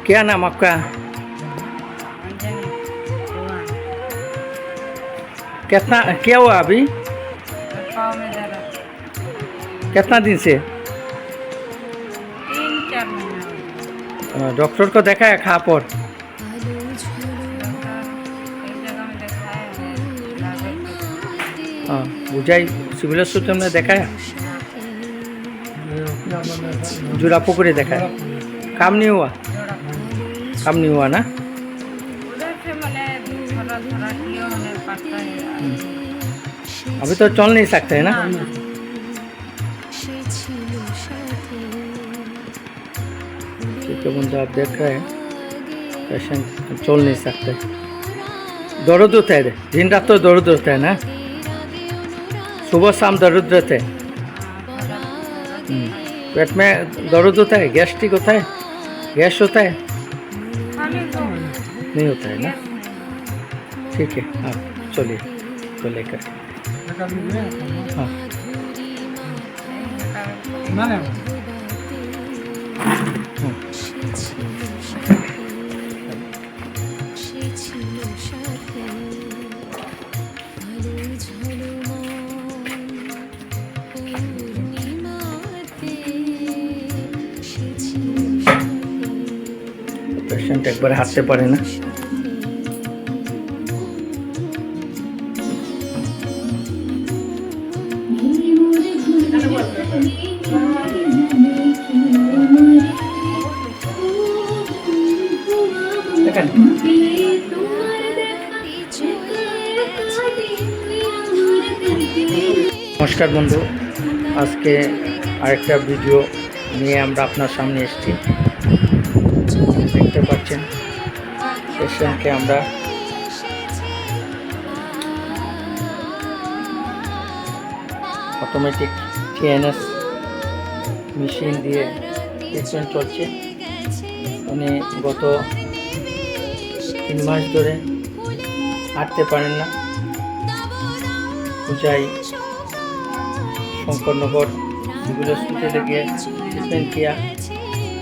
क्या नाम आपका? कितना क्या हुआ अभी? पाँव में दर्द कितना दिन से? 3-4 महीना हो गया। डॉक्टर को दिखाया कहाँ पर? डॉक्टर एक जगह में दिखाया है लागत हाँ बुझाई सिविल हॉस्पिटल में दिखाया, जूरा पुकुरे दिखाया, काम नहीं हुआ? जोड़ा काम नहीं हुआ ना? उधर से मैंने थोड़ा थोड़ा किया होने पड़ता है। अभी तो चल नहीं सकते है ना? हाँ, ठीक है बंधु, आप देख रहे हैं पेशेंट चल नहीं सकते, दर्द होता है, दिन रात तो दर्द होता है ना, सुबह शाम दर्द रहते हैं। पेट में दर्द होता है, गैस्ट्रिक होता है, गैस होता है? खाली तो नहीं होता है ना? ठीक है आप चलिए तो लेकर। हाँ हाँ। पेशेंट एक बार हाঁটতে পারে না। দেখেন নমস্কার বন্ধু, আজকে আরেকটা ভিডিও নিয়ে আমরা আপনার সামনে এসেছি। দেখতে পাচ্ছেন পেশেন্টকে আমরা অটোমেটিক টিএনএস মেশিন দিয়ে ট্রিটমেন্ট চলছে। উনি গত 3 মাস ধরে হাঁটতে পারেন না। পূজাই शंकरनगर सिविल हॉस्पिटल गए ट्रीटमेंट किया,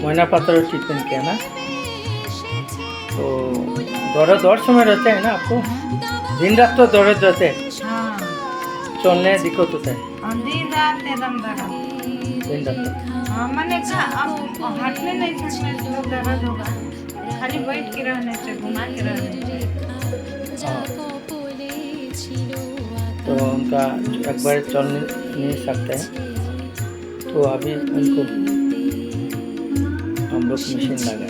मयना पाथर ट्रीटमेंट किया ना। तो दर्द और समय रहते हैं ना आपको? दिन रात तो दर्द रहते हैं, हाँ, चलने दिक्कत होता है और दिन रात एकदम दर्द। दिन रात? हाँ, मैंने कहा अब हटने नहीं सकते तो दर्द होगा, खाली बैठ के रहने से, घुमा के रहने से। हाँ, तो उनका एक बार चल नहीं सकते हैं, तो अभी उनको हम लोग मशीन लगाए।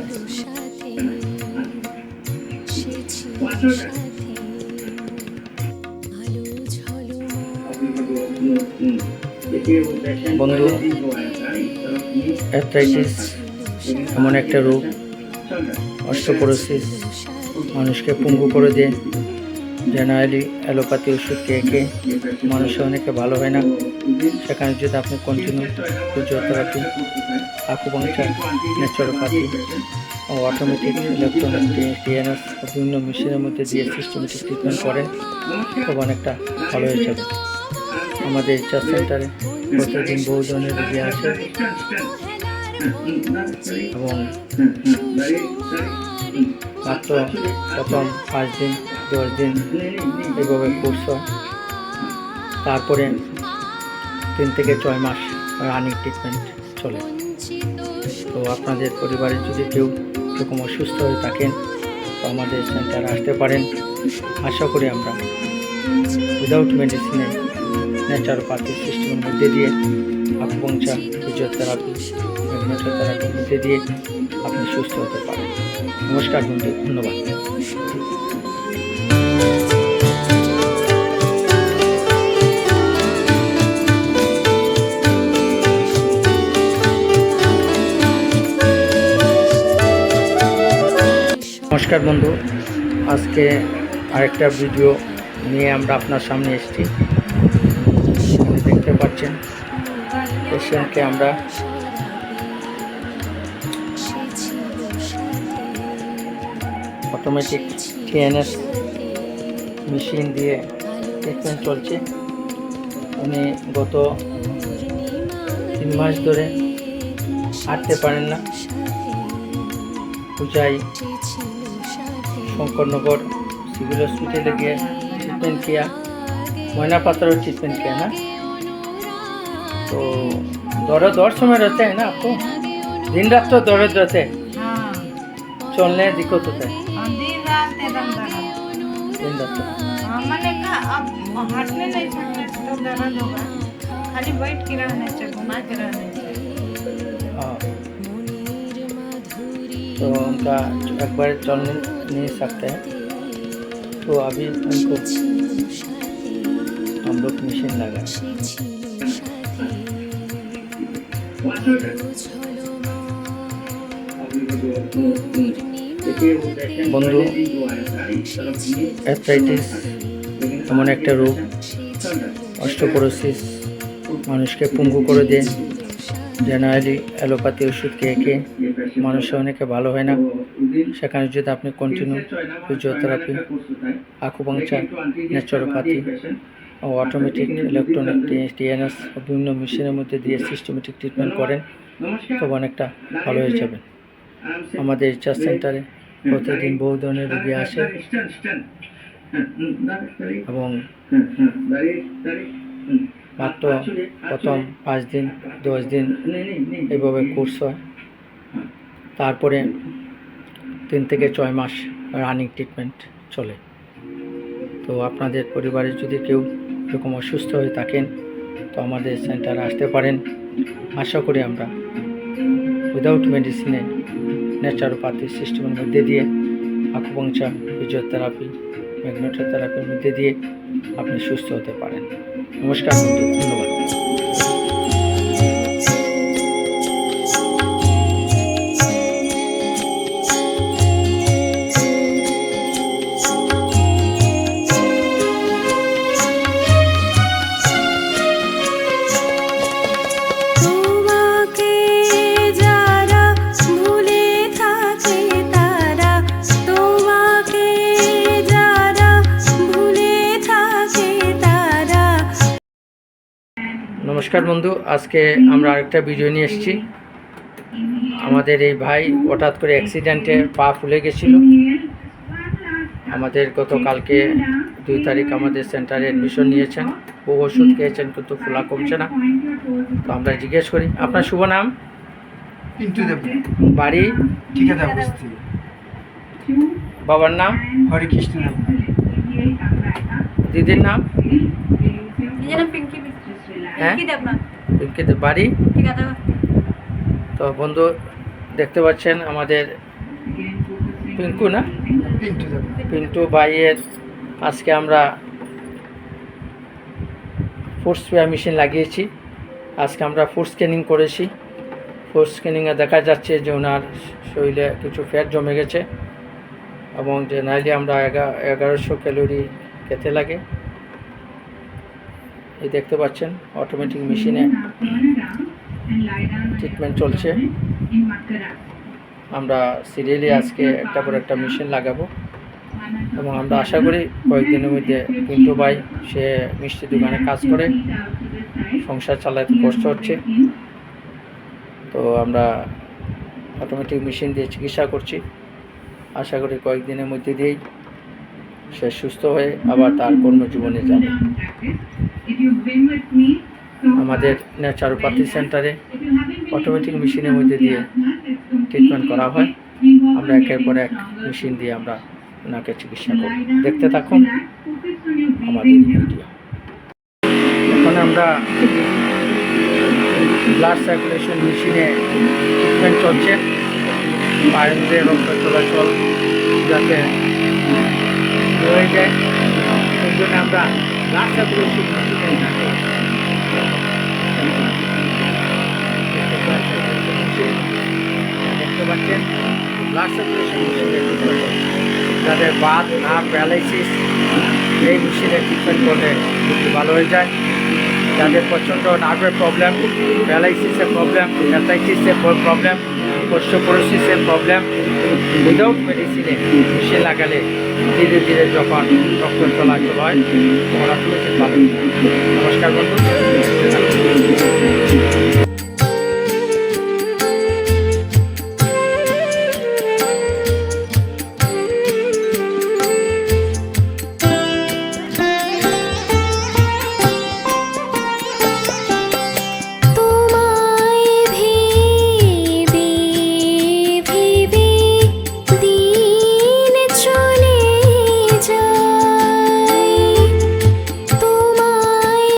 বন্ধু, অ্যাথরাইটিস এমন একটা রোগ, অস্টিওপোরোসিস মানুষকে পঙ্গু করে দেয়। জেনারেলি অ্যালোপ্যাথি ওষুধ খেয়ে খেয়ে মানুষের অনেকে ভালো হয় না। সেখানে যদি আপনি কন্টিনিউ ফিজিওথেরাপি, আকুপাংচার, ন্যাচুরোপ্যাথি ও অটোমেটিক ইলেকট্রনিক টিএনএস বিভিন্ন মেশিনের মধ্যে দিয়ে সিস্টেমেটিক ট্রিটমেন্ট করেন, খুব অনেকটা ভালো হয়ে যাবে। আমাদের রিসার্চ সেন্টারে প্রতিদিন বহু ধরনের রোগী আসে এবং মাত্র প্রথম 5 দিন 10 দিন এভাবে কোর্স হয়, তারপরে 3 থেকে 6 মাস রানিং ট্রিটমেন্ট চলে। তো আপনাদের পরিবারে যদি কেউ এরকম অসুস্থ হয়ে থাকেন তো আমাদের সেন্টারে আসতে পারেন। আশা করি আমরা উইদাউট মেডিসিনে ন্যাচারোপ্যাথি সিস্টেমের মধ্যে দিয়ে, আকুপাংচার, ফিজিওথেরাপি, ম্যাগনেটোথেরাপির মধ্যে দিয়ে আপনি সুস্থ হতে পারেন। নমস্কার বন্ধু, ধন্যবাদ। নমস্কার বন্ধু, আজকে আরেকটা ভিডিও নিয়ে আমরা আপনার সামনে এসেছি। দেখতে পাচ্ছেন পেশেন্টকে আমরা অটোমেটিক টিএনএস মেশিন দিয়ে ট্রিটমেন্ট চলছে। উনি গত 3 মাস ধরে হাঁটতে পারেন না। পূজায় शंकरनगर सिविल हॉस्पिटल गए ट्रीटमेंट किया, मयना पात्र ट्रीटमेंट किया ना। तो दर्द और समय रहते हैं ना आपको, दिन रात तो दर्द रहते हैं, हाँ चलने दिक्कत होता है और दिन रात एकदम दर्द। दिन रात तो। हाँ, मैंने कहा अब हटने नहीं सकते तो दर्द होगा, खाली बैठ के रहने से, घुमा के रहने से। हाँ, तो उनका एक बार चल नहीं सकते हैं, तो अभी उनको हम लोग मशीन लगाए। বন্ধু, অ্যাথরাইটিস এমন একটা রোগ, অস্টিওপোরোসিস মানুষকে পঙ্গু করে দেয়। জেনারেলি অ্যালোপ্যাথি ওষুধ খেয়ে খেয়ে মানুষের অনেকে ভালো হয় না। সেখানে যদি আপনি কন্টিনিউ ফিজিওথেরাপি, আকুপাংচার, ন্যাচুরোপ্যাথি ও অটোমেটিক ইলেকট্রনিক টিএনএস বিভিন্ন মেশিনের মধ্যে দিয়ে সিস্টেমেটিক ট্রিটমেন্ট করেন, তবে অনেকটা ভালো হয়ে যাবেন। আমাদের রিসার্চ সেন্টারে প্রতিদিন বহু ধরনের রোগী আসে এবং মাত্র প্রথম 5 দিন 10 দিন এইভাবে কোর্স হয়, তারপরে 3 থেকে 6 মাস রানিং ট্রিটমেন্ট চলে। তো আপনাদের পরিবারে যদি কেউ এরকম অসুস্থ হয়ে থাকেন তো আমাদের সেন্টারে আসতে পারেন। আশা করি আমরা উইদাউট মেডিসিনে ন্যাচারোপ্যাথি সিস্টেমের মধ্যে দিয়ে, আকুপাংচার, ফিজিওথেরাপি, ম্যাগনেটোথেরাপির মধ্যে দিয়ে আপনি সুস্থ হতে পারেন। নমস্কার বন্ধু, ধন্যবাদ। নমস্কার বন্ধু, আজকে আমরা আরেকটা ভিডিও নিয়ে এসেছি। আমাদের এই ভাই হঠাৎ করে অ্যাক্সিডেন্টে পা ফুলে গেছিল। আমাদের গতকালকে 2 তারিখ আমাদের সেন্টারে অ্যাডমিশন নিয়েছেন, বহু ওষুধ খেয়েছেন কিন্তু ফুলা কমছে না। তো আমরা জিজ্ঞেস করি, আপনার শুভ নাম? পিন্টু দেব, বাড়ি? ঠিকাদার বস্তি। বাবার নাম? হরিকৃষ্ণ দেব। দিদির নাম? পিঙ্কি হ্যাঁ, পিঙ্কি দেব। বাড়ি? তো বন্ধু দেখতে পাচ্ছেন আমাদের পিঙ্কু না, পিন্টু দেব। পিন্টু ভাইয়ের আজকে আমরা ফুড স্পেয়ার মেশিন লাগিয়েছি। আজকে আমরা ফুড স্ক্যানিং করেছি। ফুড স্ক্যানিংয়ে দেখা যাচ্ছে যে ওনার শরীরে কিছু ফ্যাট জমে গেছে এবং জেনারেলি আমরা 1100 ক্যালোরি খেতে লাগে। এই দেখতে পাচ্ছেন অটোমেটিক মেশিনে ট্রিটমেন্ট চলছে। আমরা সিরিয়ালি আজকে একটা পর একটা মেশিন লাগাবো এবং আমরা আশা করি কয়েকদিনের মধ্যে পিন্টু ভাই, সে মিষ্টি দোকানে কাজ করে, সংসার চালাতে কষ্ট হচ্ছে। তো আমরা অটোমেটিক মেশিন দিয়ে চিকিৎসা করছি। আশা করি কয়েকদিনের মধ্যে দিয়েই সে সুস্থ হয়ে আবার তার কর্মজীবনে যাবে। আমাদের ন্যাচারোপ্যাথি সেন্টারে অটোমেটিক মেশিনের মধ্যে দিয়ে ট্রিটমেন্ট করা হয়। আমরা একের পর এক মেশিন দিয়ে আমরা ওনাকে চিকিৎসা করি। দেখতে থাকুন আমাদের ভিডিও। এখন আমরা ব্লাড সার্কুলেশন মেশিনে ট্রিটমেন্ট চলছে, পায়ের মধ্যে রক্ত চলাচল যাতে হয়ে যায়, সেই জন্য আমরা ব্লাড সার্কুলেশন মেশিনে দেখতে পাচ্ছেন ব্লাড সার্কুলেশন মেশিনে ট্রিটমেন্ট করছে। যাদের বাত, নার্ভ, প্যারালাইসিস, এই মেশিনে ট্রিটমেন্ট করলে খুব ভালো হয়ে যায়। যাদের প্রচণ্ড নার্ভের প্রবলেম, প্যারালাইসিসের প্রবলেম, অ্যাথরাইটিসের প্রবলেম, অস্টিওপোরোসিসের প্রবলেম, উইদাউট মেডিসিনে মেশিন লাগালে ধীরে ধীরে যখন রক্ত চলাচল হয় তখন অটোমেটিক ভালো। নমস্কার বন্ধু।